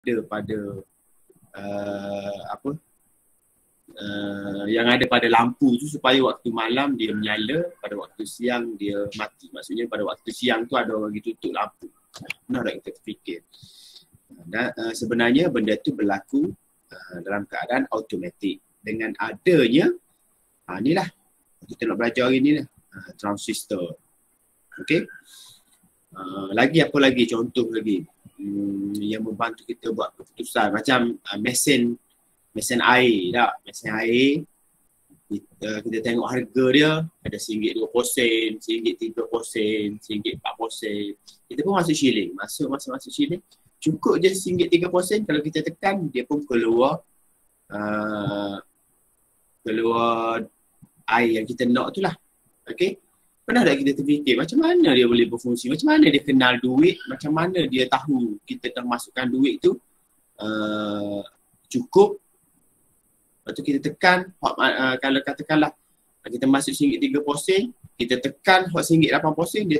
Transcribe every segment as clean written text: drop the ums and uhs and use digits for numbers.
ada pada yang ada pada lampu tu supaya waktu malam dia menyala, pada waktu siang dia mati. Maksudnya pada waktu siang tu ada orang pergi tutup lampu. Pernah tak kita terfikir? Dan sebenarnya benda tu berlaku dalam keadaan automatik. Dengan adanya inilah kita nak belajar hari ni lah, transistor. Okey. Lagi apa lagi contoh lagi yang membantu kita buat keputusan macam mesin air tak? Mesin air kita tengok harga dia ada RM1.20, RM1.30, RM1.40. Kita pun masuk shilling, masuk shilling. Cukup je RM1.30, kalau kita tekan dia pun keluar air yang kita nak tu lah. Okay. Pernah tak kita terfikir macam mana dia boleh berfungsi, macam mana dia kenal duit, macam mana dia tahu kita dah masukkan duit tu cukup. Lepas tu kita tekan, kalau katakanlah kita masuk RM1.30, kita tekan RM1.80 dia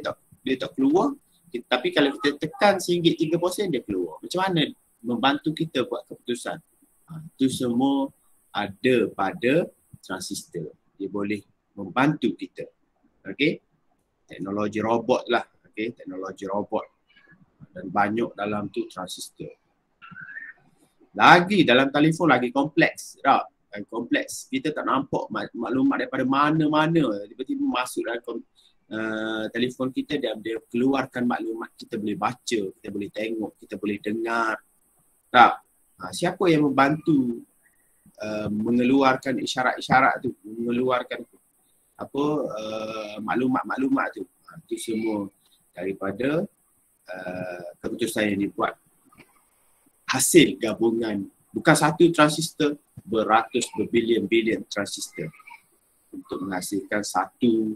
tak keluar. Tapi kalau kita tekan RM1.30 dia keluar. Macam mana membantu kita buat keputusan? Itu semua ada pada transistor. Dia boleh membantu kita. Okey. Teknologi robot lah. Okey, teknologi robot. Dan banyak dalam tu transistor. Lagi dalam telefon lagi kompleks. Tak? Kompleks. Kita tak nampak maklumat daripada mana-mana. Tiba-tiba masuk dalam telefon kita, dia keluarkan maklumat. Kita boleh baca, kita boleh tengok, kita boleh dengar. Tak? Siapa yang membantu mengeluarkan isyarat-isyarat tu, mengeluarkan maklumat-maklumat tu. Itu semua daripada keputusan yang dibuat hasil gabungan bukan satu transistor, beratus berbilion-bilion transistor untuk menghasilkan satu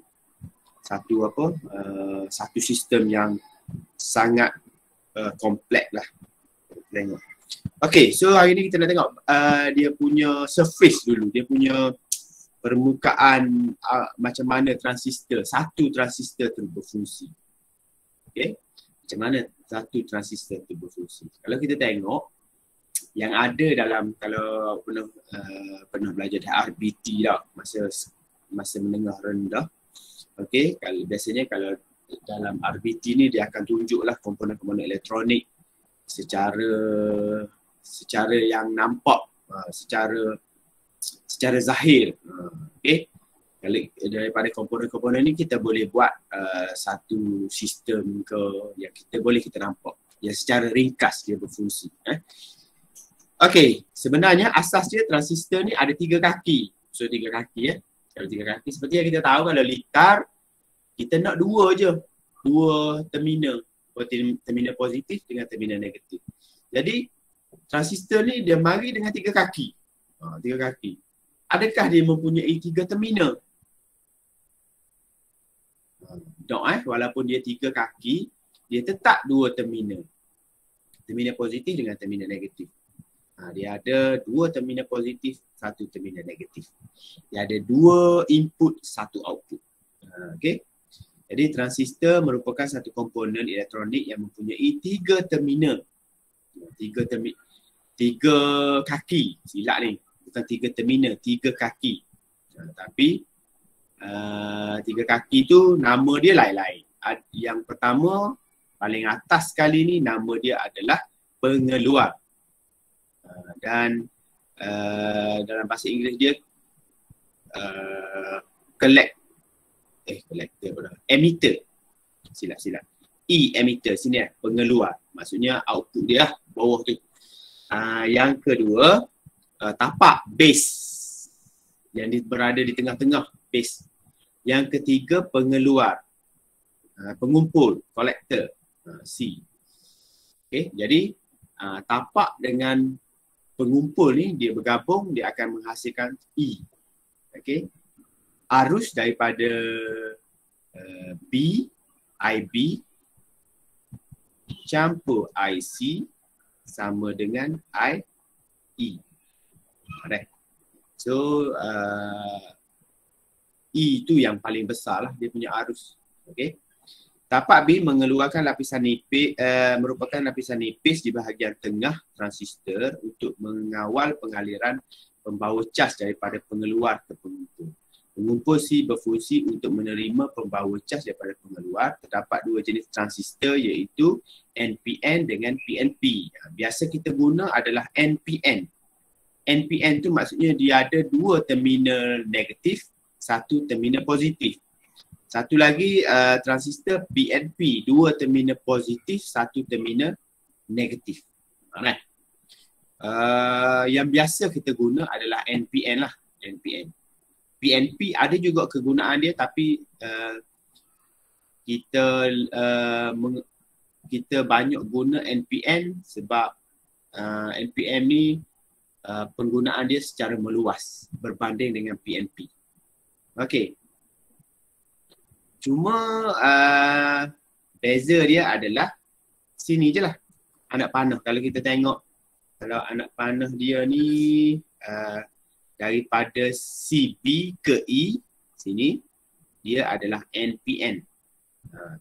sistem yang sangat kompleks lah. Tengok. Okay, so hari ni kita nak tengok dia punya surface dulu, dia punya permukaan macam mana satu transistor tu berfungsi. Okay, macam mana satu transistor tu berfungsi. Kalau kita tengok yang ada dalam, kalau pernah belajar RBT tak, masa menengah rendah. Okey, biasanya kalau dalam RBT ni dia akan tunjuklah komponen-komponen elektronik secara yang nampak, secara zahir. Okey, kalau daripada komponen-komponen ni kita boleh buat satu sistem yang kita nampak, yang secara ringkas dia berfungsi. Okey, sebenarnya asasnya transistor ni ada 3 kaki. So 3 kaki Kalau 3 kaki, seperti yang kita tahu kalau litar, kita nak 2 je. 2 terminal. Terminal positif dengan terminal negatif. Jadi transistor ni dia mari dengan 3 kaki. 3 kaki. Adakah dia mempunyai 3 terminal? Tak, walaupun dia 3 kaki, dia tetap 2 terminal. Terminal positif dengan terminal negatif. Dia ada 2 terminal positif, 1 terminal negatif. Dia ada 2 input, 1 output. Okey. Jadi transistor merupakan satu komponen elektronik yang mempunyai 3 terminal. 3 kaki. Silap ni. Bukan 3 terminal, 3 kaki. Tapi 3 kaki tu nama dia lain-lain. Yang pertama, paling atas sekali ni, nama dia adalah pengeluar. Dan dalam bahasa Inggeris dia emitter. Silap. Emitter sini pengeluar. Maksudnya output dia bawah tu. Yang kedua, tapak, base. Yang berada di tengah-tengah, base. Yang ketiga, pengeluar. Pengumpul, collector, C. Okay, jadi tapak dengan pengumpul ni dia bergabung, dia akan menghasilkan E. Okey. Arus daripada IB campur IC sama dengan IE. Alright. So E tu yang paling besar lah dia punya arus. Okey. Tapak B mengeluarkan lapisan nipis, merupakan lapisan nipis di bahagian tengah transistor untuk mengawal pengaliran pembawa cas daripada pengeluar ke pengumpul. Pengumpul C berfungsi untuk menerima pembawa cas daripada pengeluar. Terdapat dua jenis transistor iaitu NPN dengan PNP. Biasa kita guna adalah NPN. NPN tu maksudnya dia ada dua terminal negatif, satu terminal positif. Satu lagi transistor PNP, dua terminal positif, satu terminal negatif. Kan? Yang biasa kita guna adalah NPN lah, NPN. PNP ada juga kegunaan dia, tapi kita banyak guna NPN sebab NPN ni penggunaan dia secara meluas berbanding dengan PNP. Okey. Cuma beza dia adalah sini je lah anak panah. Kalau kita tengok, kalau anak panah dia ni daripada CB ke E, sini dia adalah NPN.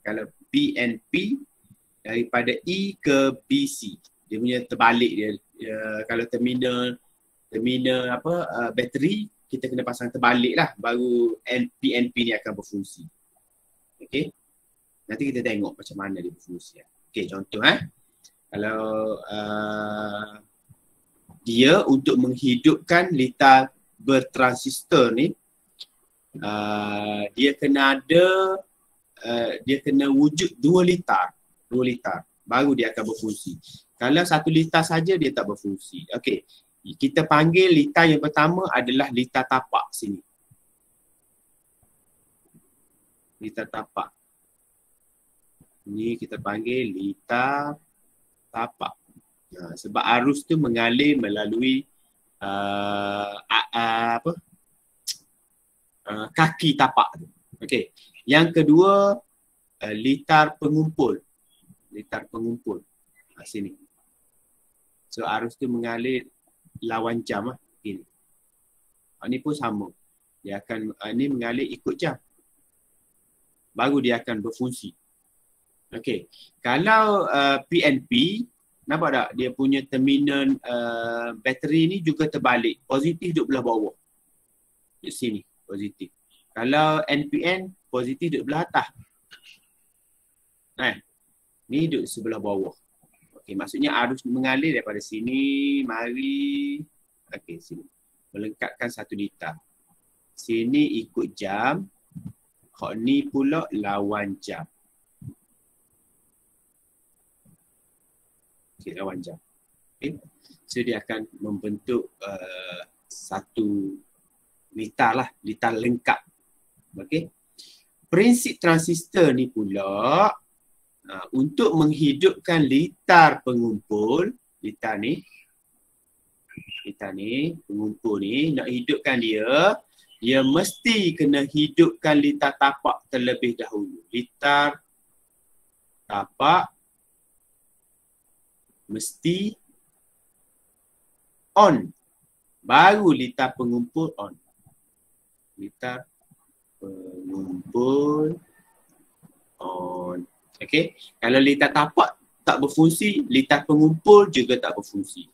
Kalau PNP daripada E ke BC, dia punya terbalik dia. Kalau terminal bateri, kita kena pasang terbalik lah, baru PNP ni akan berfungsi. Okey. Nanti kita tengok macam mana dia berfungsi. Okey, contoh kalau dia untuk menghidupkan litar bertransistor ni, dia kena ada dia kena wujud 2 litar baru dia akan berfungsi. Kalau 1 litar saja dia tak berfungsi. Okey. Kita panggil litar yang pertama adalah litar tapak sini. Litar tapak. Ini kita panggil litar tapak. Sebab arus tu mengalir melalui kaki tapak tu. Okey. Yang kedua, litar pengumpul. Litar pengumpul. Sini. So arus tu mengalir lawan jam lah. Ini. Ini pun sama. Dia akan ini mengalir ikut jam. Baru dia akan berfungsi. Okey. Kalau PNP, nampak tak? Dia punya terminal bateri ni juga terbalik. Positif duduk belah bawah. Di sini, positif. Kalau NPN, positif duduk belah atas. Ni duduk sebelah bawah. Okey, maksudnya arus mengalir daripada sini, mari. Okey, sini. Melengkapkan 1 litar. Sini ikut jam. Hak ni pula lawan jam. Okey, lawan jam. Okay. So dia akan membentuk 1 litar lah, litar lengkap. Okey. Prinsip transistor ni pula untuk menghidupkan litar pengumpul, litar ni pengumpul ni, nak hidupkan dia mesti kena hidupkan litar tapak terlebih dahulu. Litar tapak mesti on. Baru litar pengumpul on. Litar pengumpul on. Okey. Kalau litar tapak tak berfungsi, litar pengumpul juga tak berfungsi.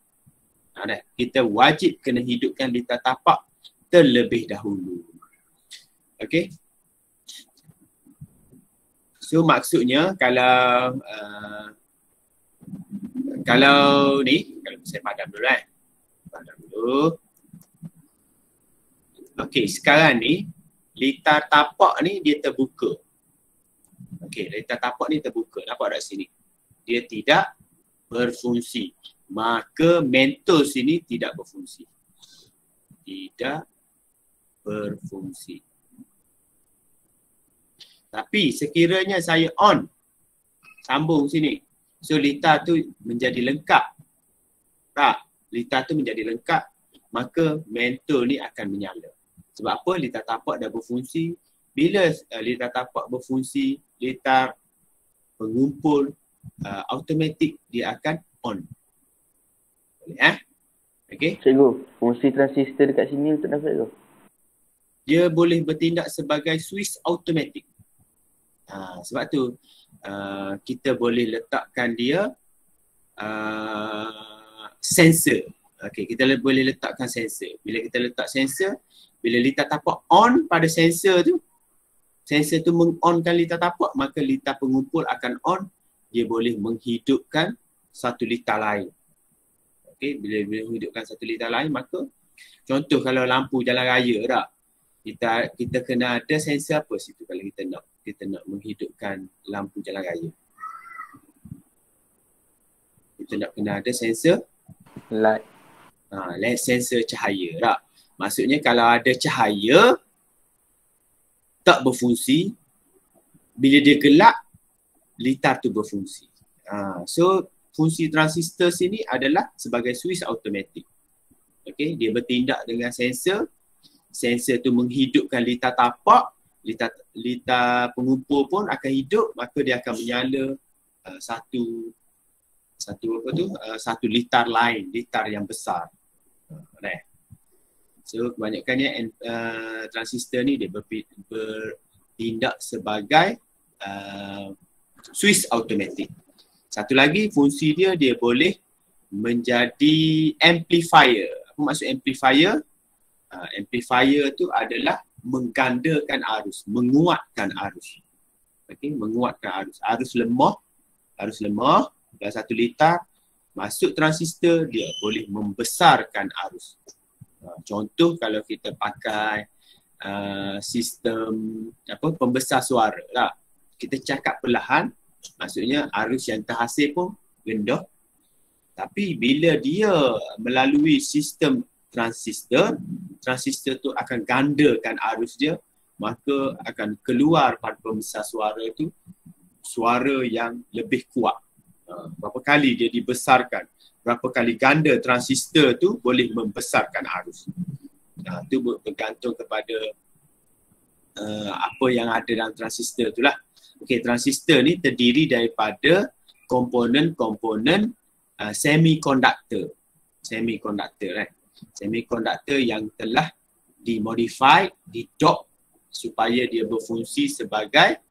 Kita wajib kena hidupkan litar tapak terlebih dahulu. Okey. So maksudnya kalau ni, kalau saya padam dulu Padam dulu. Okey, sekarang ni litar tapak ni dia terbuka. Okey, litar tapak ni terbuka. Nampak tak sini? Dia tidak berfungsi. Maka mentol sini tidak berfungsi. Tidak berfungsi. Tapi sekiranya saya on, sambung sini. So litar tu menjadi lengkap. Tak? Litar tu menjadi lengkap, maka mentol ni akan menyala. Sebab apa? Litar tapak dah berfungsi. Bila litar tapak berfungsi, litar pengumpul automatik dia akan on. Boleh Okey. Cikgu, fungsi transistor dekat sini untuk apa tu? Dia boleh bertindak sebagai switch automatik. Sebab tu kita boleh letakkan dia sensor. Okey, kita boleh letakkan sensor. Bila kita letak sensor, bila litar tapak on pada sensor tu meng-onkan litar tapak, maka litar pengumpul akan on. Dia boleh menghidupkan satu litar lain. Okey, bila menghidupkan satu litar lain, maka contoh kalau lampu jalan raya tak, kita kena ada sensor apa situ kalau kita nak menghidupkan lampu jalan raya. Kita nak kena ada sensor Light. Sensor cahaya tak. Maksudnya kalau ada cahaya tak berfungsi, bila dia gelap, litar tu berfungsi. So fungsi transistor sini adalah sebagai switch automatik. Okey, dia bertindak dengan sensor. Sensor tu menghidupkan litar tapak, litar pengumpul pun akan hidup, maka dia akan menyala satu litar lain, litar yang besar. So kebanyakannya transistor ni dia bertindak sebagai switch automatik. Satu lagi fungsi dia boleh menjadi amplifier. Apa maksud amplifier? Amplifier tu adalah menggandakan arus, menguatkan arus. Okey, menguatkan arus. Arus lemah dalam satu litar masuk transistor, dia boleh membesarkan arus. Contoh kalau kita pakai sistem pembesar suara lah. Kita cakap perlahan, maksudnya arus yang terhasil pun rendah. Tapi bila dia melalui sistem transistor tu akan gandakan arus dia, maka akan keluar pada pembesar suara itu suara yang lebih kuat. Berapa kali dia dibesarkan, berapa kali ganda transistor tu boleh membesarkan arus. Itu bergantung kepada apa yang ada dalam transistor tu lah. Okey, transistor ni terdiri daripada komponen-komponen semiconductor. Semiconductor yang telah dimodify, didop supaya dia berfungsi sebagai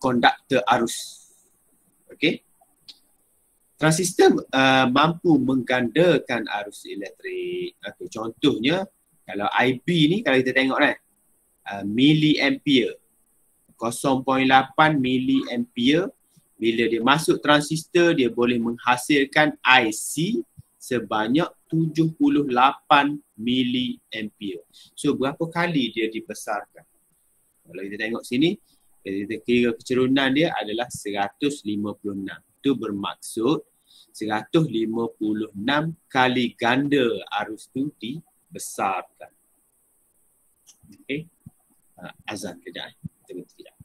konduktor arus. Okey. Transistor mampu menggandakan arus elektrik. Okay, contohnya kalau IB ni kalau kita tengok miliampere, 0.8 miliampere. Bila dia masuk transistor, dia boleh menghasilkan IC sebanyak 78 miliampere. So berapa kali dia dibesarkan? Kalau kita tengok sini, kita kira kecerunan dia adalah 156. Itu bermaksud 156 kali ganda arus tu dibesarkan. Okey. Azan kejap. Tengok sekejap.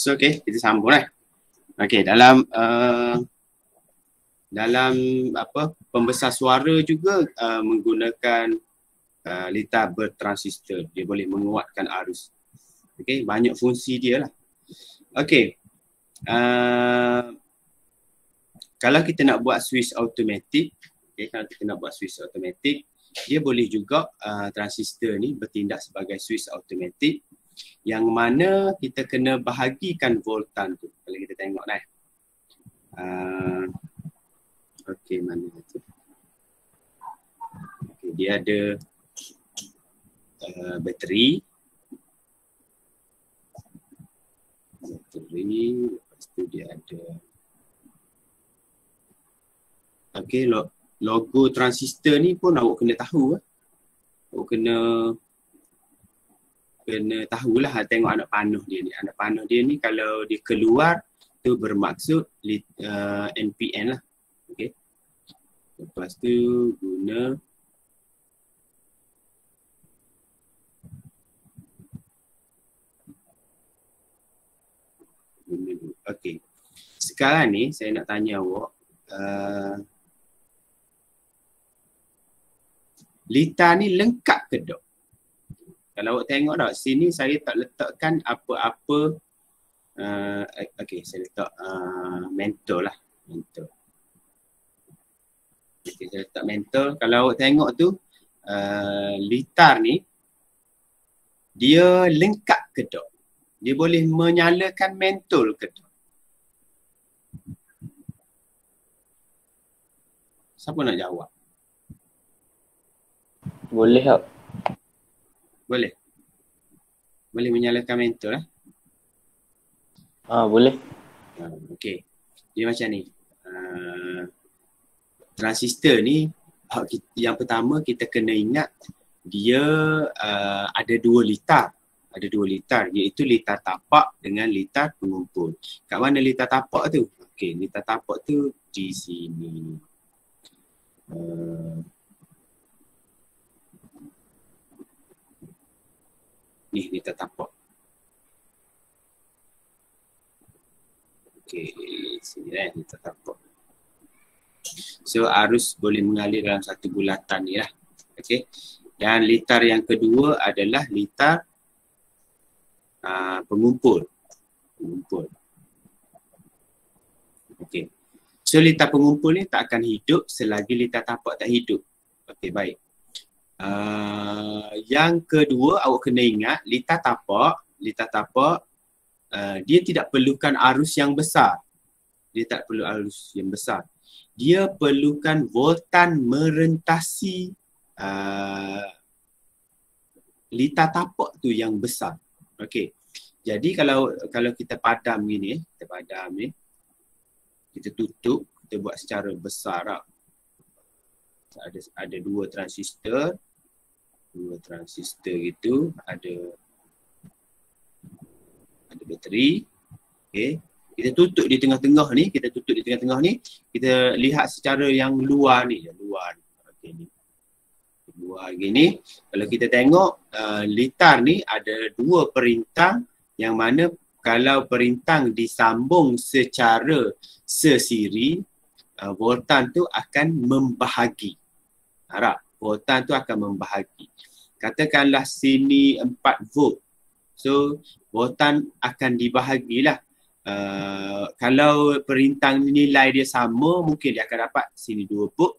So okay, kita sambung lah. Okay, dalam pembesar suara juga menggunakan litar bertransistor. Dia boleh menguatkan arus. Okay, banyak fungsi dia lah. Okay, kalau kita nak buat switch automatik, dia boleh juga transistor ni bertindak sebagai switch automatik yang mana kita kena bahagikan voltan tu. Kalau kita tengok dah. Okey, mana tu? Okay, dia ada bateri. Lepas tu dia ada okey, logo transistor ni pun awak kena tahu. Awak kena tahulah, tengok anak panah dia ni. Anak panah dia ni kalau dia keluar tu bermaksud NPN lah. Okey. Lepas tu guna okey. Sekarang ni saya nak tanya awak, litar ni lengkap ke tak? Kalau awak tengok tak, sini saya tak letakkan apa-apa. Okey, saya letak mentor lah. Mentor. Okey, saya letak mentor. Kalau awak tengok tu, litar ni, dia lengkap ke tak? Dia boleh menyalakan mentol ke tak? Siapa nak jawab? Boleh tak? Boleh? Boleh menyalakan mentol lah? Boleh. Okey. Dia macam ni. Transistor ni, yang pertama kita kena ingat dia ada dua litar. Ada dua litar, iaitu litar tapak dengan litar pengumpul. Kat mana litar tapak tu? Okey, litar tapak tu di sini. Ni litar tapak. Okey, sini litar tapak. So arus boleh mengalir dalam satu bulatan ni lah. Okey. Dan litar yang kedua adalah litar pengumpul. Okey. So litar pengumpul ni tak akan hidup selagi litar tapak tak hidup. Okey, baik. Yang kedua awak kena ingat litar tapak dia tidak perlukan arus yang besar. Dia tak perlu arus yang besar. Dia perlukan voltan merentasi litar tapak tu yang besar. Okey. Jadi kalau kita padam gini, kita tutup, kita buat secara besar lah. Ada dua transistor gitu, ada bateri. Okey. Kita tutup di tengah-tengah ni, kita lihat secara yang luar ni, Okey ni. Luar gini, kalau kita tengok litar ni ada dua perintang yang mana kalau perintang disambung secara sesiri, voltan tu akan membahagi. Harap voltan tu akan membahagi. Katakanlah sini 4 volt. So voltan akan dibahagilah. Kalau perintang nilai dia sama, mungkin dia akan dapat sini 2 volt,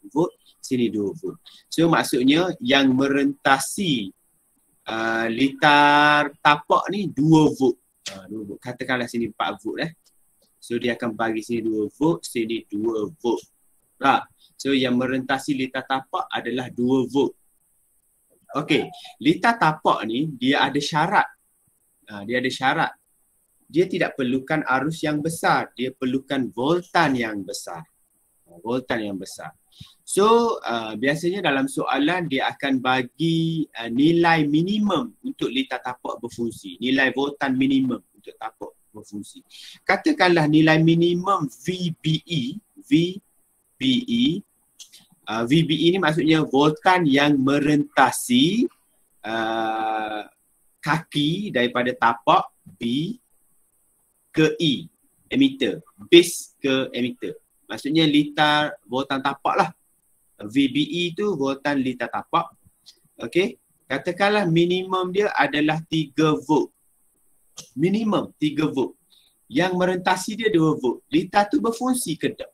sini 2 volt. So maksudnya yang merentasi litar tapak ni 2 volt. 2 volt. Katakanlah sini 4 volt . So dia akan bagi sini 2 volt, sini 2 volt. So yang merentasi litar tapak adalah 2 volt. Okey, litar tapak ni dia ada syarat. Dia tidak perlukan arus yang besar, dia perlukan voltan yang besar. So biasanya dalam soalan dia akan bagi nilai minimum untuk litar tapak berfungsi, nilai voltan minimum untuk tapak berfungsi. Katakanlah nilai minimum VBE ni maksudnya voltan yang merentasi kaki daripada tapak B ke E, emitter. Base ke emitter. Maksudnya litar voltan tapak lah. VBE tu voltan litar tapak. Okey. Katakanlah minimum dia adalah 3 volt. Minimum 3 volt. Yang merentasi dia 2 volt. Litar tu berfungsi ke tak?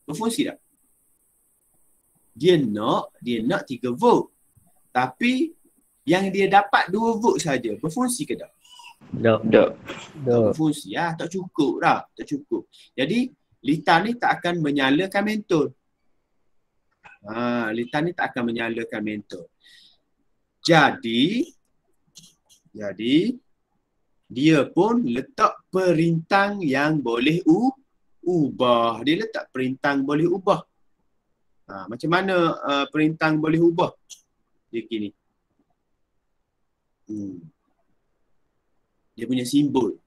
Berfungsi tak? Dia nak 3 volt. Tapi yang dia dapat 2 volt saja. Berfungsi ke tak? Tak. Tak berfungsi. Tak cukup dah. Tak cukup. Jadi litar ni tak akan menyalakan mentol. Litar ni tak akan menyalakan mentol. Jadi dia pun letak perintang yang boleh ubah. Dia letak perintang boleh ubah. Macam mana perintang boleh ubah? Dia gini. Dia punya simbol.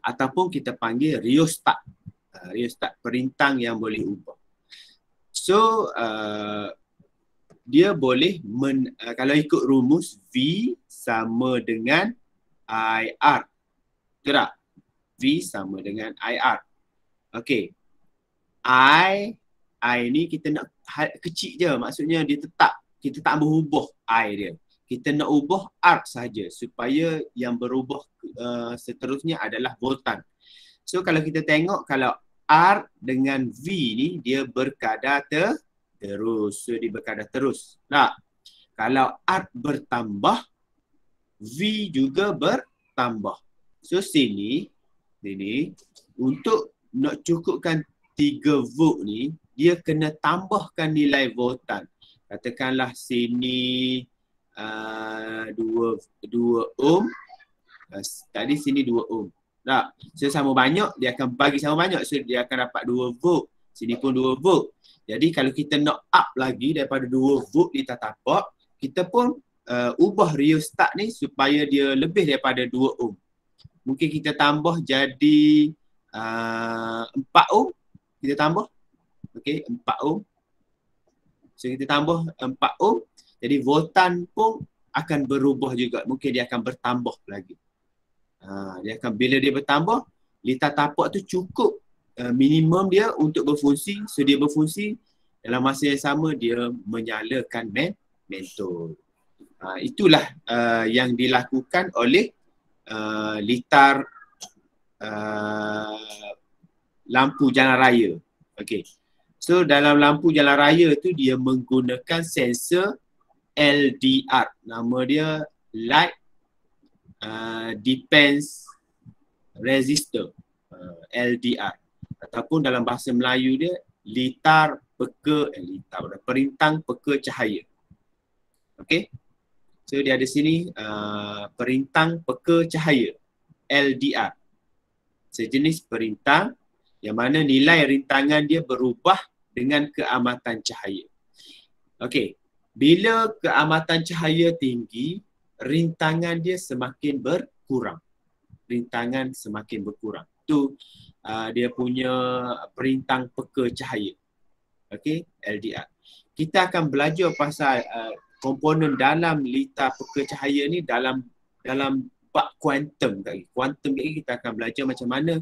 Ataupun kita panggil rheostat. Rheostat, perintang yang boleh ubah. So, dia boleh, kalau ikut rumus V sama dengan IR. Betul tak? V sama dengan IR. Okey. I ni kita nak kecil je. Maksudnya dia tetap. Kita tak berubah I dia. Kita nak ubah R sahaja supaya yang berubah seterusnya adalah voltan. So kalau kita tengok, kalau R dengan V ni dia berkadar terus. So dia berkadar terus. Tak? Kalau R bertambah, V juga bertambah. So sini untuk nak cukupkan 3 volt ni, dia kena tambahkan nilai voltan. Katakanlah sini 2 ohm. Tadi sini 2 ohm. Tak? So sama banyak, dia akan bagi sama banyak. So dia akan dapat 2 volt. Sini pun 2 volt. Jadi kalau kita nak up lagi daripada 2 volt litar tapak, kita pun ubah rheostat ni supaya dia lebih daripada 2 ohm. Mungkin kita tambah jadi 4 ohm. Kita tambah. Okey, 4 ohm. So kita tambah 4 ohm. Jadi voltan pun akan berubah juga. Mungkin dia akan bertambah lagi. Dia akan, bila dia bertambah, litar tapak tu cukup minimum dia untuk berfungsi. So dia berfungsi, dalam masa yang sama dia menyalakan mentol. Itulah yang dilakukan oleh litar lampu jalan raya. Okey. So dalam lampu jalan raya tu dia menggunakan sensor LDR. Nama dia Light Dependence Resistor. LDR. Ataupun dalam bahasa Melayu dia litar peka perintang peka cahaya. Okey. So dia ada sini perintang peka cahaya LDR. Sejenis perintang yang mana nilai rintangan dia berubah dengan keamatan cahaya. Okey. Bila keamatan cahaya tinggi, rintangan dia semakin berkurang. Rintangan semakin berkurang. Itu dia punya perintang peka cahaya. Okey, LDR. Kita akan belajar pasal komponen dalam litar peka cahaya ni dalam bab kuantum tadi. Kuantum ni kita akan belajar macam mana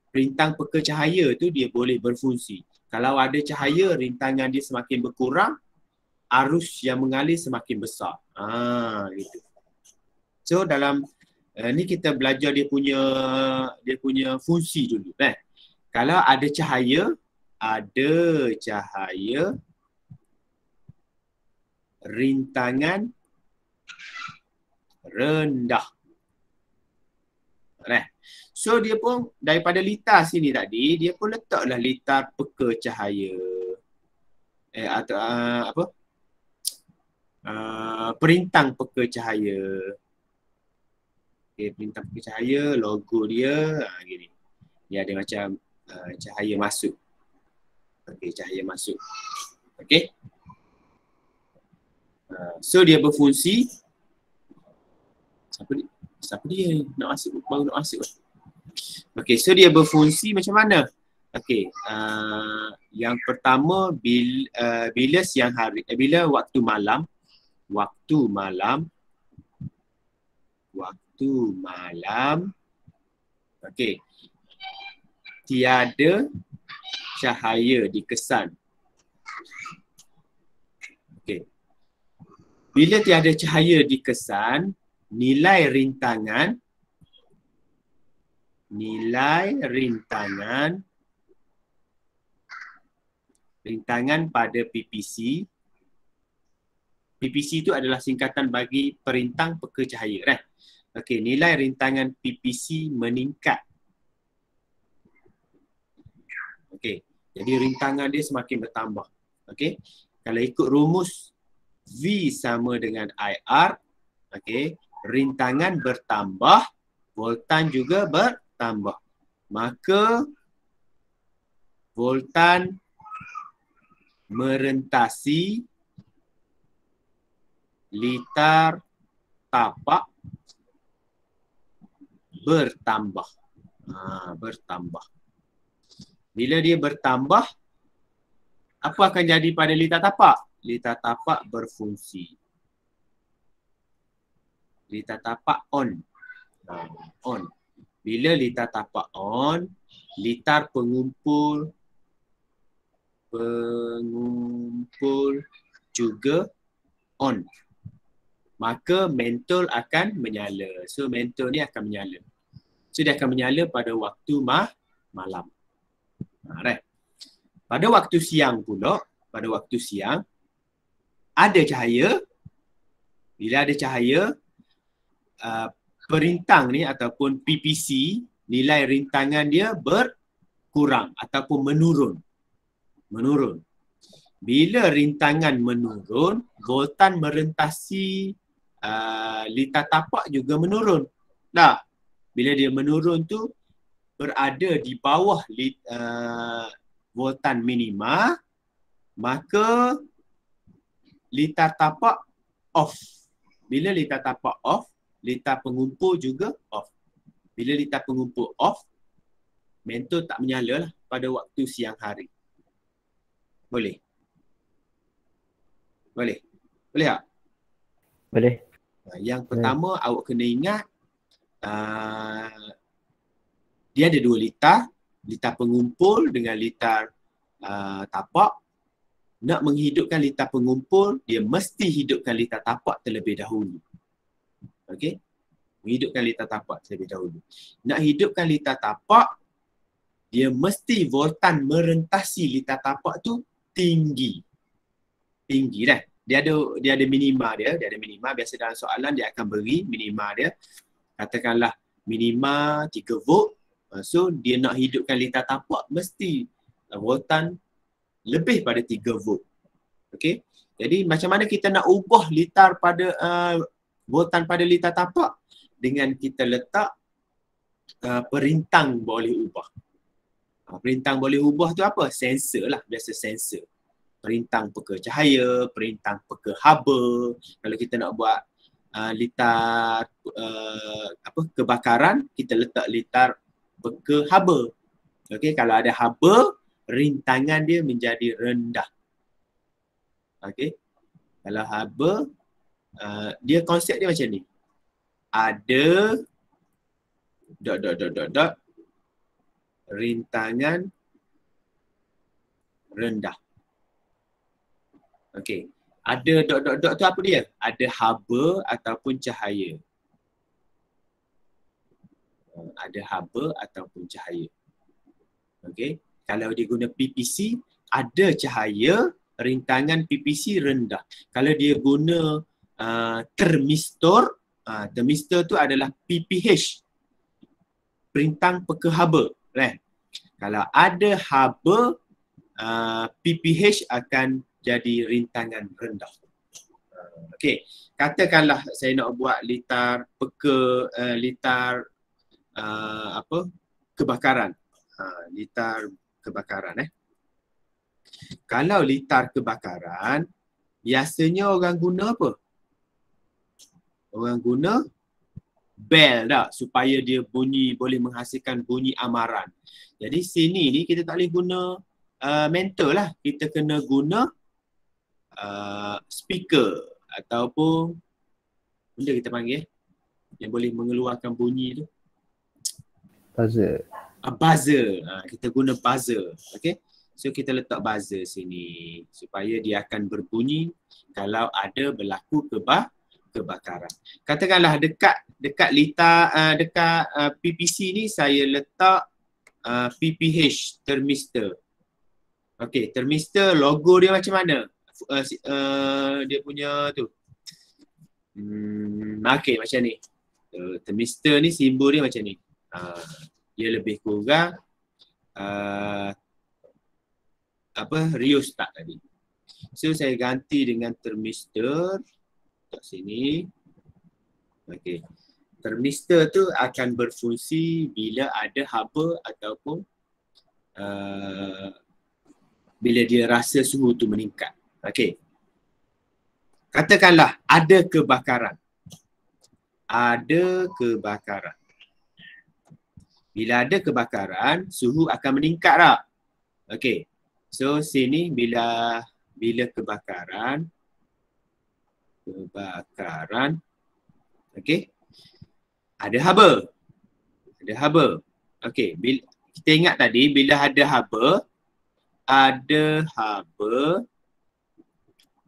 perintang peka cahaya tu dia boleh berfungsi. Kalau ada cahaya, rintangan dia semakin berkurang, arus yang mengalir semakin besar. Gitu. So dalam ni kita belajar dia punya fungsi dulu. Kalau ada cahaya rintangan rendah. So dia pun daripada litar sini tadi, dia pun letaklah litar peka cahaya. Perintang peka cahaya. Okay, perintang peka cahaya, logo dia gini. Dia ada macam cahaya masuk. Okey, cahaya masuk. Okey. So dia berfungsi. Siapa dia nak masuk, baru nak masuk. Okey, so dia berfungsi macam mana? Okey, yang pertama bila siang hari, bila waktu malam waktu malam. Okey. Tiada cahaya dikesan. Okey. Bila tiada cahaya dikesan, nilai rintangan pada PPC. PPC itu adalah singkatan bagi perintang peka cahaya, kan? Okey, nilai rintangan PPC meningkat. Okey, jadi rintangan dia semakin bertambah. Okey, kalau ikut rumus V sama dengan IR, okey, rintangan bertambah, voltan juga bertambah. Maka voltan merentasi litar tapak bertambah. Bertambah. Bila dia bertambah, apa akan jadi pada litar tapak? Litar tapak berfungsi. Litar tapak on. On. Bila litar tapak on, litar pengumpul juga on. Maka mentol akan menyala. So mentol ni akan menyala. So dia akan menyala pada waktu malam. Right. Pada waktu siang pula, pada waktu siang ada cahaya. Bila ada cahaya, perintang ni ataupun PPC, nilai rintangan dia berkurang ataupun menurun. Bila rintangan menurun, voltan merentasi litar tapak juga menurun. Tak? Bila dia menurun tu berada di bawah voltan minima, maka litar tapak off. Bila litar tapak off, litar pengumpul juga off. Bila litar pengumpul off, mentol tak menyala lah pada waktu siang hari. Boleh? Boleh? Boleh tak? Boleh. Yang pertama awak kena ingat dia ada dua litar. Litar pengumpul dengan litar tapak. Nak menghidupkan litar pengumpul, dia mesti hidupkan litar tapak terlebih dahulu. Okey? Menghidupkan litar tapak terlebih dahulu. Nak hidupkan litar tapak, dia mesti voltan merentasi litar tapak tu tinggi. Tinggi dah. Dia ada minima dia, biasa dalam soalan dia akan beri minima dia. Katakanlah minima 3 volt. So dia nak hidupkan litar tapak mesti voltan lebih pada 3 volt. Okey. Jadi macam mana kita nak ubah litar pada voltan pada litar tapak? Dengan kita letak perintang boleh ubah. Perintang boleh ubah tu apa? Sensor lah, biasa sensor. Perintang peka cahaya, perintang peka haba. Kalau kita nak buat litar kebakaran, kita letak litar peka haba. Okey, kalau ada haba, rintangan dia menjadi rendah. Okey. Kalau haba, dia konsep dia macam ni. Ada rintangan rendah. Okey. Ada tu apa dia? Ada haba ataupun cahaya. Ada haba ataupun cahaya. Okey. Kalau dia guna PPC, ada cahaya, rintangan PPC rendah. Kalau dia guna termistor, termistor tu adalah PPH. Perintang peka haba. Right? Kalau ada haba, PPH akan jadi rintangan rendah. Okey, katakanlah saya nak buat litar peka, litar kebakaran. Litar kebakaran. Kalau litar kebakaran, biasanya orang guna apa? Orang guna bell dah supaya dia bunyi, boleh menghasilkan bunyi amaran. Jadi sini ni kita tak boleh guna mentor lah. Kita kena guna speaker ataupun benda kita panggil yang boleh mengeluarkan bunyi tu? Buzzer. Buzzer. Kita guna buzzer. Okay. So kita letak buzzer sini supaya dia akan berbunyi kalau ada berlaku kebakaran. Katakanlah dekat litar dekat PPC ni saya letak PPH thermistor. Okey, thermistor logo dia macam mana? Dia punya tu. Okey, macam ni. Thermistor ni simbol dia macam ni. Dia lebih kurang rheostat tadi. So saya ganti dengan thermistor kat sini. Okey. Thermistor tu akan berfungsi bila ada haba ataupun bila dia rasa suhu tu meningkat. Okey. Katakanlah ada kebakaran. Ada kebakaran. Bila ada kebakaran, suhu akan meningkat tak? Okey. So sini bila kebakaran, okey. Ada haba. Ada haba. Okey, kita ingat tadi bila ada haba,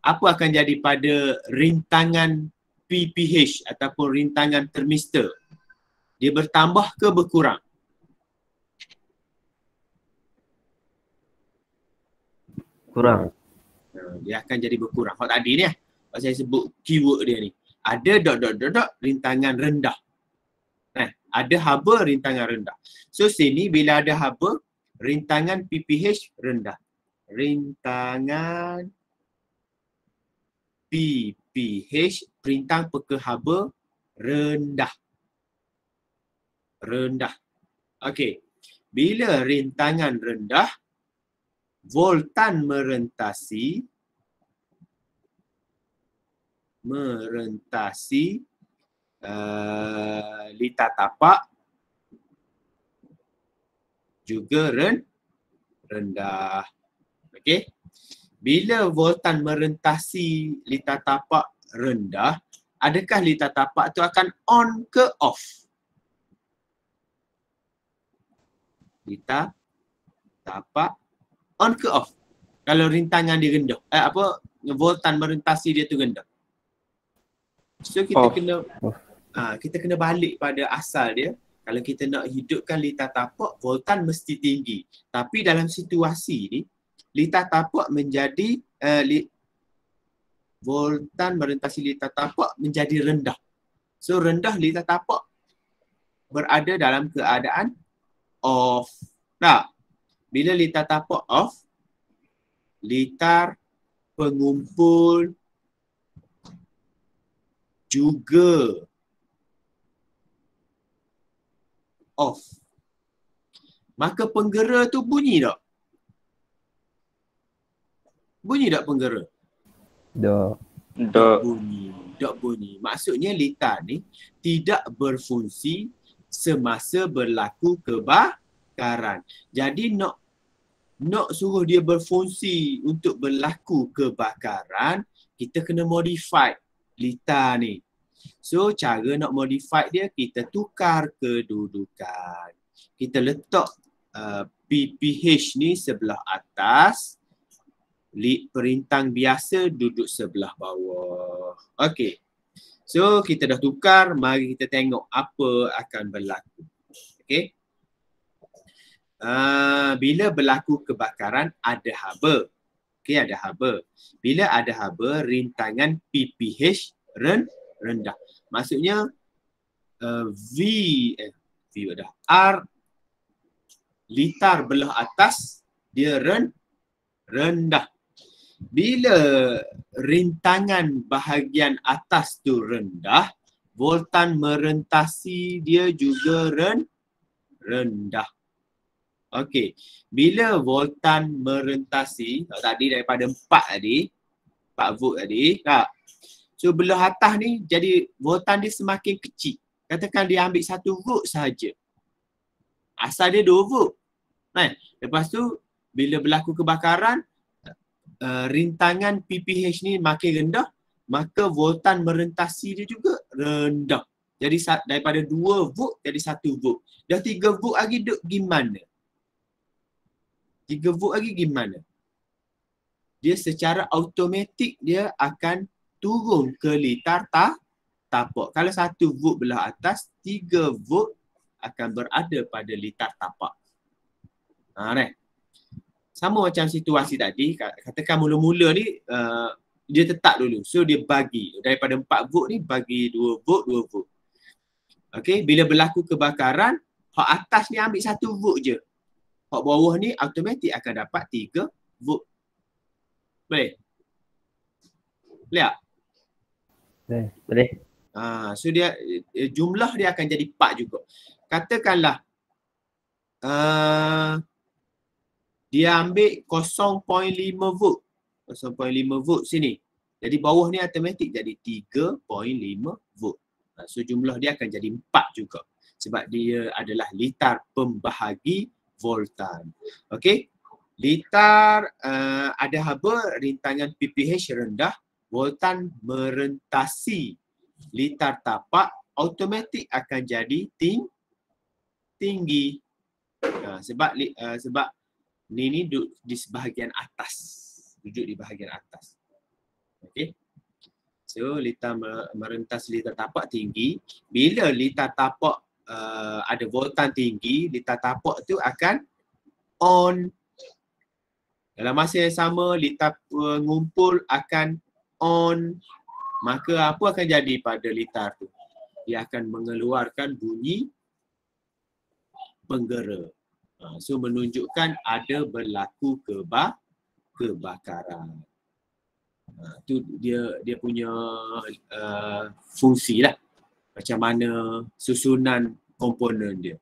apa akan jadi pada rintangan PPH ataupun rintangan thermistor? Dia bertambah ke berkurang? Kurang. Dia akan jadi berkurang. Kalau tadi ni saya sebut keyword dia ni. Ada ... rintangan rendah. Ada haba rintangan rendah. So sini bila ada haba, rintangan PPH rendah. Rintangan PPH, perintang peka haba rendah. Rendah. Okey. Bila rintangan rendah, voltan merentasi litar tapak juga rendah. Okey. Bila voltan merentasi litar tapak rendah, adakah litar tapak tu akan on ke off? Litar tapak on ke off? Kalau rintangan dia rendah, voltan merentasi dia tu rendah. So kita kita kena balik pada asal dia. Kalau kita nak hidupkan litar tapak, voltan mesti tinggi. Tapi dalam situasi ni, litar tapak menjadi voltan merentasi litar tapak menjadi rendah. So rendah, litar tapak berada dalam keadaan off. Tak? Bila litar tapak off, litar pengumpul juga off. Maka penggera tu bunyi tak? Bunyi tak penggera? Tak bunyi. Maksudnya litar ni tidak berfungsi semasa berlaku kebakaran. Jadi nak suruh dia berfungsi untuk berlaku kebakaran, kita kena modify litar ni. So cara nak modify dia, kita tukar kedudukan. Kita letak PPH ni sebelah atas, perintang biasa duduk sebelah bawah. Okey. So kita dah tukar, mari kita tengok apa akan berlaku. Okey. Bila berlaku kebakaran, ada haba. Okey, ada haba. Bila ada haba, rintangan PPH rendah. Maksudnya R litar belah atas dia rendah. Bila rintangan bahagian atas tu rendah, voltan merentasi dia juga rendah. Okey. Bila voltan merentasi, tadi daripada 4 volt tadi, tak? So belah atas ni jadi voltan dia semakin kecil. Katakan dia ambil 1 volt sahaja. Asal dia 2 volt. Lepas tu bila berlaku kebakaran, rintangan PPH ni makin rendah, maka voltan merentasi dia juga rendah. jadi daripada 2 volt jadi 1 volt. Dah 3 volt lagi duk gimana? 3 volt lagi gimana? Dia secara automatik dia akan turun ke litar tapak. Kalau 1 volt belah atas, 3 volt akan berada pada litar tapak. Right? Sama macam situasi tadi, katakan mula-mula ni dia tetap dulu. So dia bagi daripada 4 volt ni bagi 2 volt, 2 volt. Okey, bila berlaku kebakaran, hak atas ni ambil 1 volt je. Hak bawah ni automatik akan dapat 3 volt. Boleh? Boleh tak? Boleh. So dia jumlah dia akan jadi 4 juga. Katakanlah dia ambil 0.5 volt. 0.5 volt sini. Jadi bawah ni automatik jadi 3.5 volt. So jumlah dia akan jadi 4 juga. Sebab dia adalah litar pembahagi voltan. Okey. Litar ada haba rintangan PPH rendah, voltan merentasi litar tapak, automatik akan jadi tinggi. Sebab ni duduk di sebahagian atas. Duduk di bahagian atas. Okey. So litar merentas litar tapak tinggi. Bila litar tapak ada voltan tinggi, litar tapak tu akan on. Dalam masa yang sama, litar pengumpul akan on. Maka apa akan jadi pada litar tu? Dia akan mengeluarkan bunyi penggera. So menunjukkan ada berlaku kebakaran. Tu dia punya fungsi lah. Macam mana susunan komponen dia.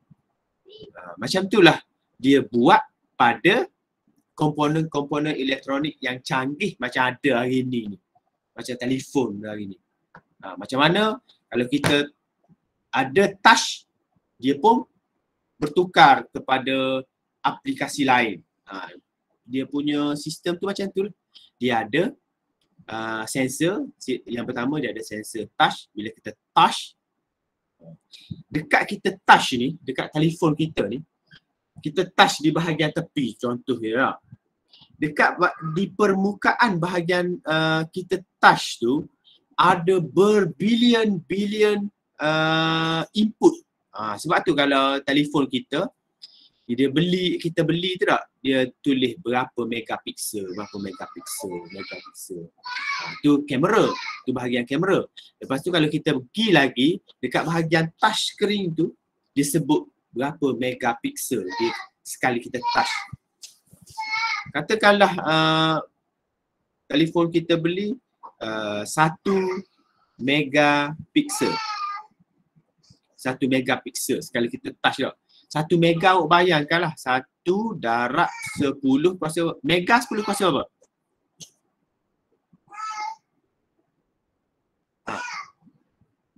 Macam itulah dia buat pada komponen-komponen elektronik yang canggih macam ada hari ni. Macam telefon hari ni. Macam mana kalau kita ada touch, dia pun bertukar kepada aplikasi lain. Dia punya sistem tu macam tu. Dia ada sensor. Yang pertama dia ada sensor touch. Bila kita touch, dekat kita touch ni, dekat telefon kita ni, kita touch di bahagian tepi contoh dia. Dekat di permukaan bahagian kita touch tu ada berbilion-bilion input. Sebab tu kalau telefon kita kita beli tu tak, dia tulis berapa megapiksel. Tu kamera, tu bahagian kamera. Lepas tu kalau kita pergi lagi dekat bahagian touch screen tu, dia sebut berapa megapiksel sekali kita touch. Katakanlah telefon kita beli 1 megapiksel. 1 megapiksel sekali kita touch tak. 1 mega awak bayangkanlah 1 darab 10 kuasa mega 10 kuasa apa?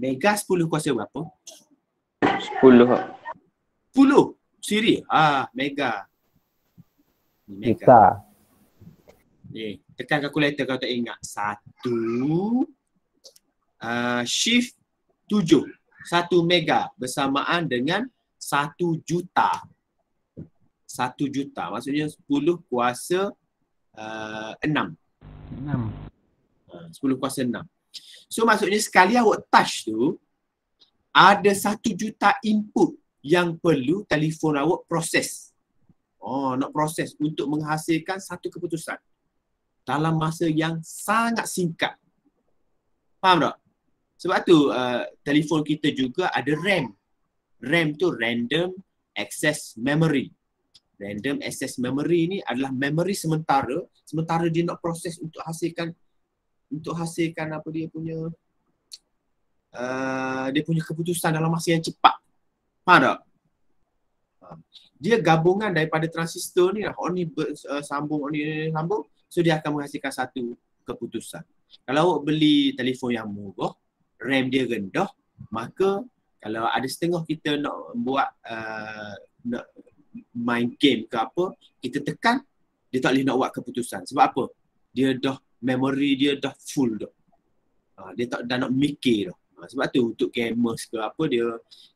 Mega 10 kuasa berapa? 10. 10. Serius? Mega. Ni Mega. Ni, tekan kalkulator kalau tak ingat. 1 shift 7. 1 mega bersamaan dengan 1 juta. 1 juta. Maksudnya 10 kuasa 6. 10 kuasa 6. So maksudnya sekali awak touch tu, ada 1 juta input yang perlu telefon awak proses. Nak proses untuk menghasilkan satu keputusan dalam masa yang sangat singkat. Faham tak? Sebab tu telefon kita juga ada RAM. RAM tu Random Access Memory. Random Access Memory ni adalah memory sementara dia nak proses untuk hasilkan apa dia punya keputusan dalam masa yang cepat. Faham tak? Dia gabungan daripada transistor ni lah. Ni sambung. So dia akan menghasilkan satu keputusan. Kalau awak beli telefon yang murah, RAM dia rendah, maka kalau ada setengah kita nak buat nak main game ke apa, kita tekan, dia tak boleh nak buat keputusan. Sebab apa? Dia dah, memory dia dah full dah. Dia tak dah nak mikir dah. Sebab tu untuk gamers ke apa, dia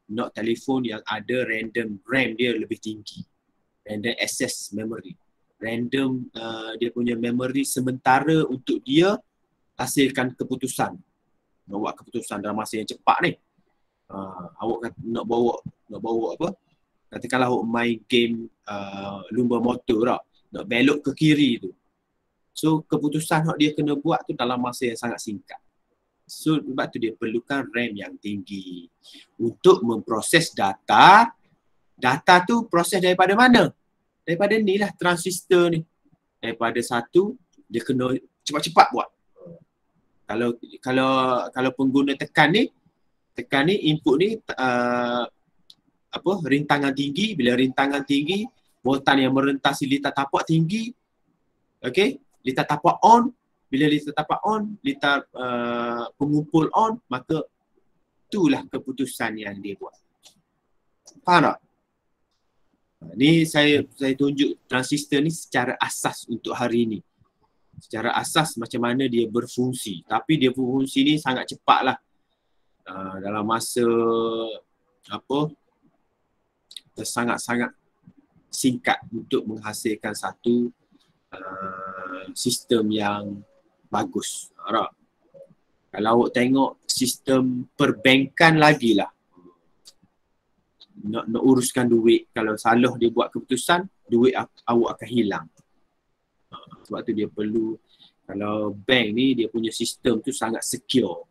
nak telefon yang ada random RAM dia lebih tinggi. Random access memory. Random dia punya memory sementara untuk dia hasilkan keputusan. Nak buat keputusan dalam masa yang cepat ni. Awak nak bawa apa? Katakanlah awak main game lumba motor tak, nak belok ke kiri tu. So keputusan yang dia kena buat tu dalam masa yang sangat singkat. So sebab tu dia perlukan RAM yang tinggi untuk memproses data. Data tu proses daripada mana? Daripada ni lah, transistor ni. Daripada satu, dia kena cepat-cepat buat. Kalau pengguna tekan ni input ni rintangan tinggi. Bila rintangan tinggi, voltan yang merentasi litar tapak tinggi. Okey, litar tapak on. Bila litar tapak on, litar pengumpul on, maka itulah keputusan yang dia buat. Faham tak? Ni saya tunjuk transistor ni secara asas untuk hari ini. Secara asas macam mana dia berfungsi. Tapi dia berfungsi ni sangat cepat lah. Dalam masa sangat-sangat singkat untuk menghasilkan satu sistem yang bagus. Kalau awak tengok sistem perbankan lagi lah. Nak uruskan duit, kalau salah dia buat keputusan, duit awak akan hilang. Sebab tu dia perlu, kalau bank ni dia punya sistem tu sangat secure.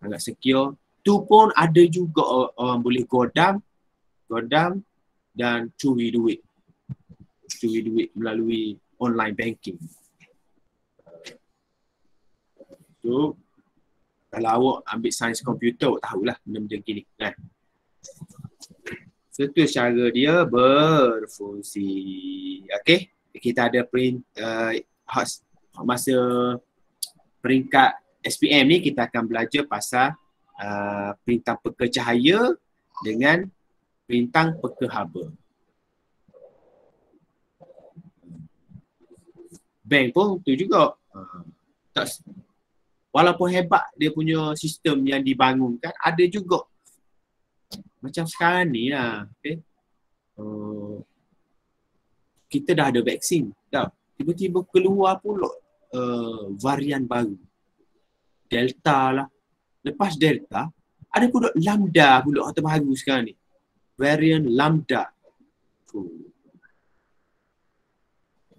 Sangat secure. Tu pun ada juga orang boleh godam dan curi duit. Curi duit melalui online banking. So kalau awak ambil sains komputer, awak tahulah benda-benda gini kan. So tu cara dia berfungsi. Okey, kita ada masa peringkat SPM ni kita akan belajar pasal perintang peka cahaya dengan perintang peka haba. Bank pun tu juga. Walaupun hebat dia punya sistem yang dibangunkan, ada juga macam sekarang ni lah, okay? Kita dah ada vaksin, dah. Tiba-tiba keluar pula varian baru. Delta lah. Lepas Delta, ada pula Lambda pula terbaru sekarang ni. Varian Lambda.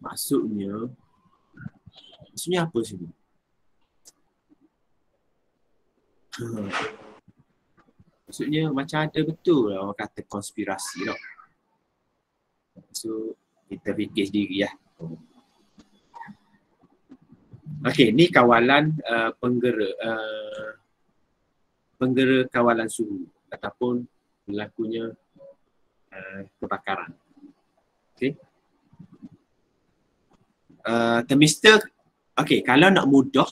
Maksudnya apa sini? Maksudnya macam ada betul lah orang kata konspirasi tau. So kita fikir sendiri lah. Okey, ni kawalan penggera kawalan suhu ataupun berlakunya kebakaran. Okey. Termistor, okey, kalau nak mudah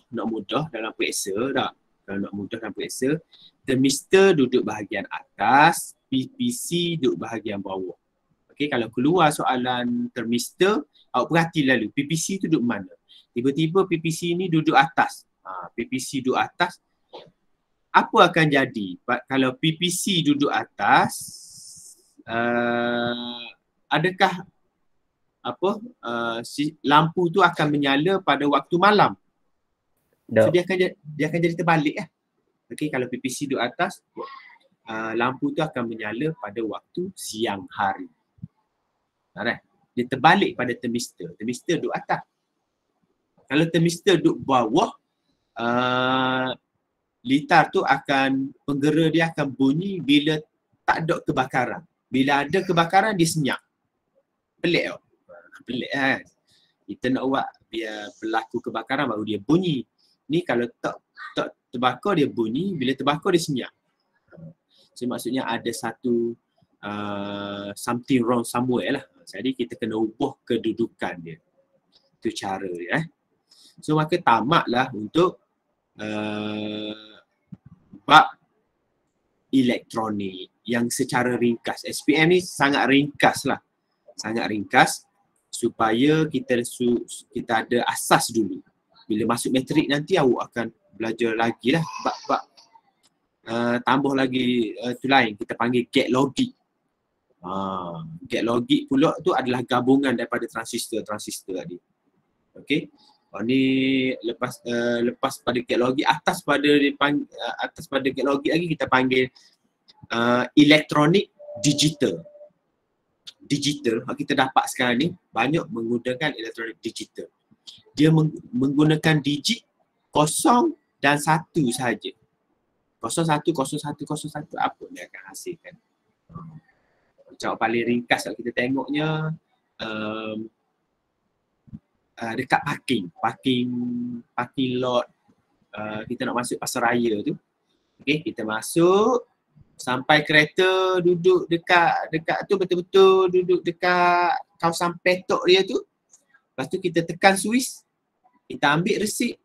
dalam periksa tak? Kalau nak mudah dalam periksa, termistor duduk bahagian atas, PPC duduk bahagian bawah. Okey, kalau keluar soalan termistor, awak perhati lalu PPC tu duduk mana? Tiba-tiba PPC ni duduk atas. PPC duduk atas. Apa akan jadi? Kalau PPC duduk atas, adakah lampu tu akan menyala pada waktu malam? So dia akan jadi terbalik lah. Okey, kalau PPC duduk atas, lampu tu akan menyala pada waktu siang hari. Alright. Dia terbalik pada termistor. Termistor duduk atas. Kalau termistor duduk bawah, litar tu penggera dia akan bunyi bila tak ada kebakaran. Bila ada kebakaran, dia senyap. Pelik tau. Pelik kan. Kita nak buat biar berlaku kebakaran baru dia bunyi. Ni kalau tak terbakar dia bunyi, bila terbakar dia senyap. So maksudnya ada satu something wrong somewhere lah. Jadi kita kena ubah kedudukan dia. Itu cara dia. So maka tamatlah untuk bab elektronik yang secara ringkas. SPM ni sangat ringkas lah. Sangat ringkas supaya kita ada asas dulu. Bila masuk matrik nanti awak akan belajar lagi lah bab-bab tambah lagi tu lain, kita panggil gate logic. Gate logic pula tu adalah gabungan daripada transistor tadi. Okey. Ni lepas pada gate logic, atas pada gate logic lagi kita panggil elektronik digital. Kita dapat sekarang ni banyak menggunakan elektronik digital. Dia menggunakan digit 0 dan 1 sahaja. 01, 01, 01 apa dia akan hasilkan. Macam paling ringkas kalau kita tengoknya dekat parking lot, kita nak masuk pasaraya tu. Okey, kita masuk sampai kereta duduk dekat tu, betul-betul duduk dekat kawasan petok dia tu. Lepas tu kita tekan switch, kita ambil resit,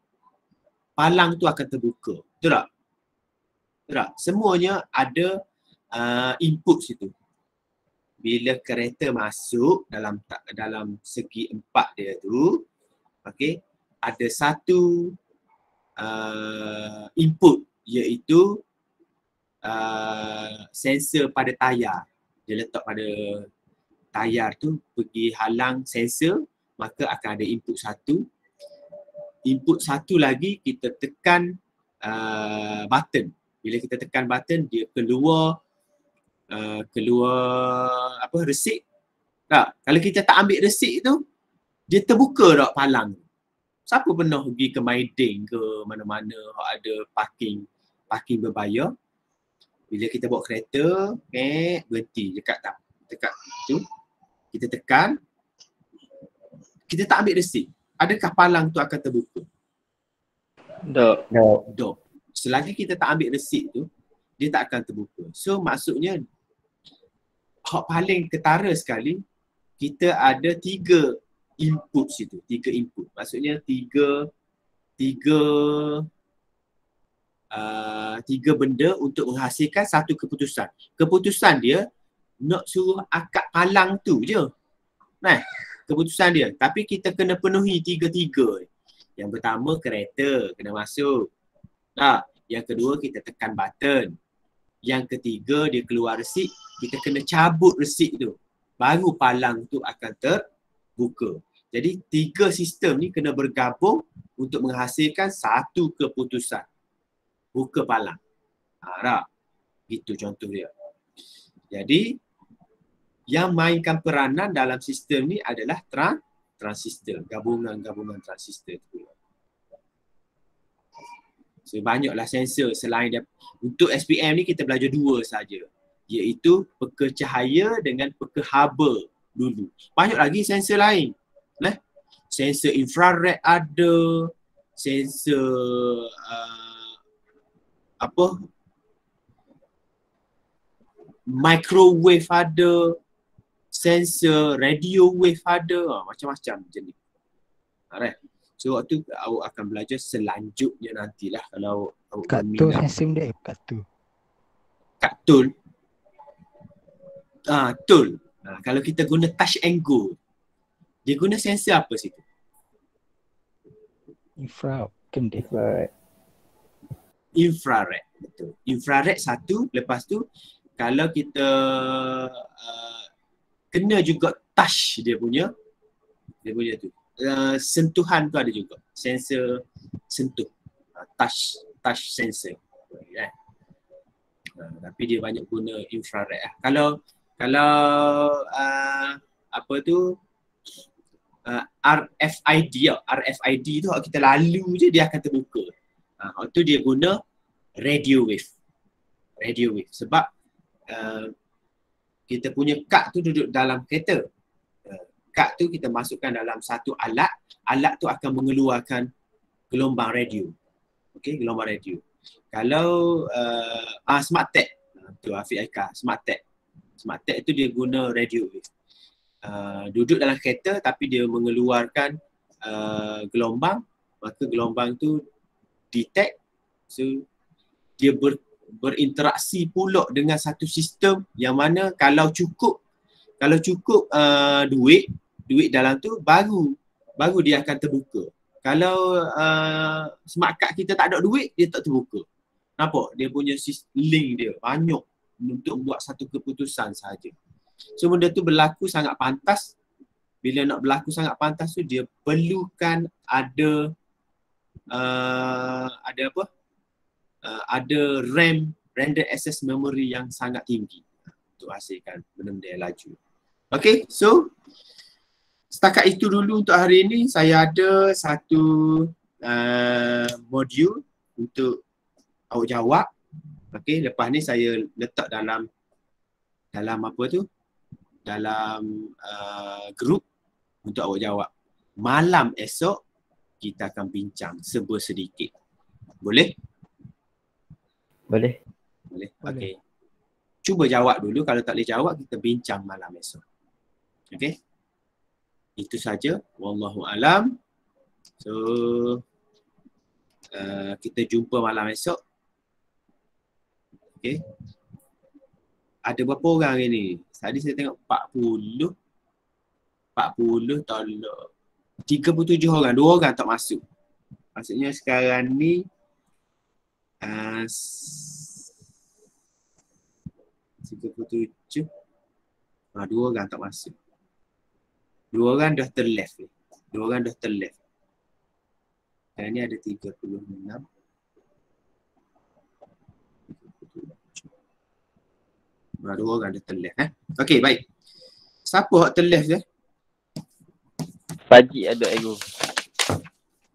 palang tu akan terbuka. Betul tak? Betul tak? Semuanya ada input situ. Bila kereta masuk dalam segi 4 dia tu, okey, ada satu input, iaitu sensor pada tayar. Dia letak pada tayar tu, pergi halang sensor, maka akan ada input 1. Input 1 lagi kita tekan button. Bila kita tekan button, dia keluar resit. Tak? Kalau kita tak ambil resit tu, dia terbuka tak palang. Siapa pernah pergi ke Maiding ke mana-mana ada parking berbayar? Bila kita bawa kereta, berhenti dekat tu, kita tekan, kita tak ambil resit. Adakah palang tu akan terbuka? Tak. Selagi kita tak ambil resit tu, dia tak akan terbuka. So maksudnya hak paling ketara sekali, kita ada 3 input situ. 3 input. Maksudnya 3 benda untuk menghasilkan satu keputusan. Keputusan dia nak suruh akak palang tu je. Nah, keputusan dia. Tapi kita kena penuhi 3. Yang pertama, kereta kena masuk. Yang kedua, kita tekan button. Yang ketiga, dia keluar resit. Kita kena cabut resit tu. Baru palang tu akan terbuka. Jadi 3 sistem ni kena bergabung untuk menghasilkan satu keputusan. Buka palang. Tak? Itu contoh dia. Jadi yang mainkan peranan dalam sistem ni adalah transistor. Gabungan transistor tu. So banyaklah sensor selain dia. Untuk SPM ni kita belajar 2 saja, iaitu peka cahaya dengan peka haba dulu. Banyak lagi sensor lain. Sensor infrared ada, sensor microwave ada, sensor radio wave ada, macam-macam macam ni. Alright. So waktu awak akan belajar selanjutnya nantilah kalau awak Katul sensor dia, katul. Tool. Kalau kita guna touch and go, dia guna sensor apa situ? Infrared. Betul. Infrared satu. Lepas tu kalau kita kena juga touch dia punya tu. Sentuhan tu ada juga. Sensor sentuh. Touch sensor. Tapi dia banyak guna infrared. Kalau RFID tu kita lalu je dia akan terbuka. Tu dia guna radio wave. Sebab kita punya kad tu duduk dalam kereta. Kad tu kita masukkan dalam satu alat tu akan mengeluarkan gelombang radio. Okey, gelombang radio. Kalau smart tag, tu Afiq Aika, smart tag tu dia guna radio wave. Duduk dalam kereta tapi dia mengeluarkan gelombang, maka gelombang tu detect, so dia berinteraksi pula dengan satu sistem yang mana kalau cukup duit dalam tu baru dia akan terbuka. Kalau smart card kita tak ada duit, dia tak terbuka. Nampak? Dia punya link dia banyak untuk buat satu keputusan saja. So benda tu berlaku sangat pantas. Bila nak berlaku sangat pantas tu dia perlukan ada ada apa? Ada RAM, random access memory yang sangat tinggi untuk hasilkan benda-benda yang laju. Okay, so setakat itu dulu untuk hari ini. Saya ada satu modul untuk awak jawab. Okay, lepas ni saya letak dalam apa tu? Dalam grup untuk awak jawab. Malam esok kita akan bincang sedikit. Boleh? Boleh. Boleh. Okey. Cuba jawab dulu. Kalau tak boleh jawab, kita bincang malam esok. Okey? Itu saja. Wallahu alam. So, kita jumpa malam esok. Okey? Ada berapa orang hari ni? Tadi saya tengok 40 tolak 37 orang. 2 orang tak masuk. Maksudnya sekarang ni 37. 2 orang tak masuk. 2 orang dah terleft. 2 orang dah terleft. Sekarang ni ada 36. 2 orang dah terleft. Okey, baik. Siapa hak terleft je? Pagi ada ego.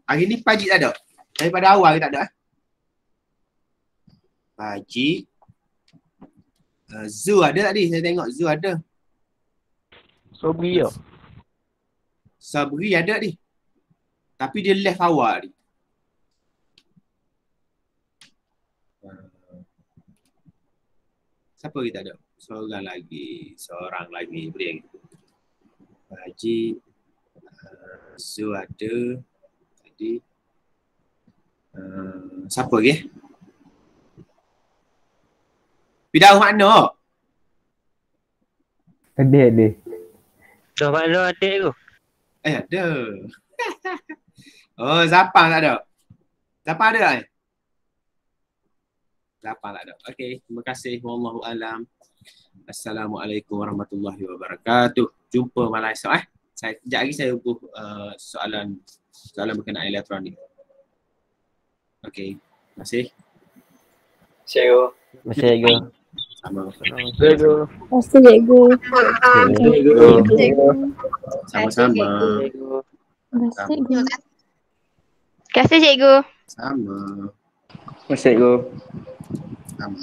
Hari ni Pajik tak ada? Daripada awal ke tak ada? Pajik. Zu ada tadi? Saya tengok Zu ada. Sobri ya. Sabri ada ni. Tapi dia left awal ni. Siapa kita ada? Seorang lagi. Beri. Pajik. Zu ada. Tadi. Siapa lagi? Pidahu makna? Ada. Dah mana adik tu? Ada. Oh, Zapang tak ada? Zapang ada tak? Zapang tak ada. Okey, terima kasih. Wallahu alam. Assalamualaikum warahmatullahi wabarakatuh. Jumpa malam esok Sekejap lagi saya ubuh soalan berkenaan elektronik. Okey, terima kasih. Masih ego. Sama. Ego. Pasti cikgu. Sama-sama. Terima kasih cikgu. Sama. Masih ego. Sama.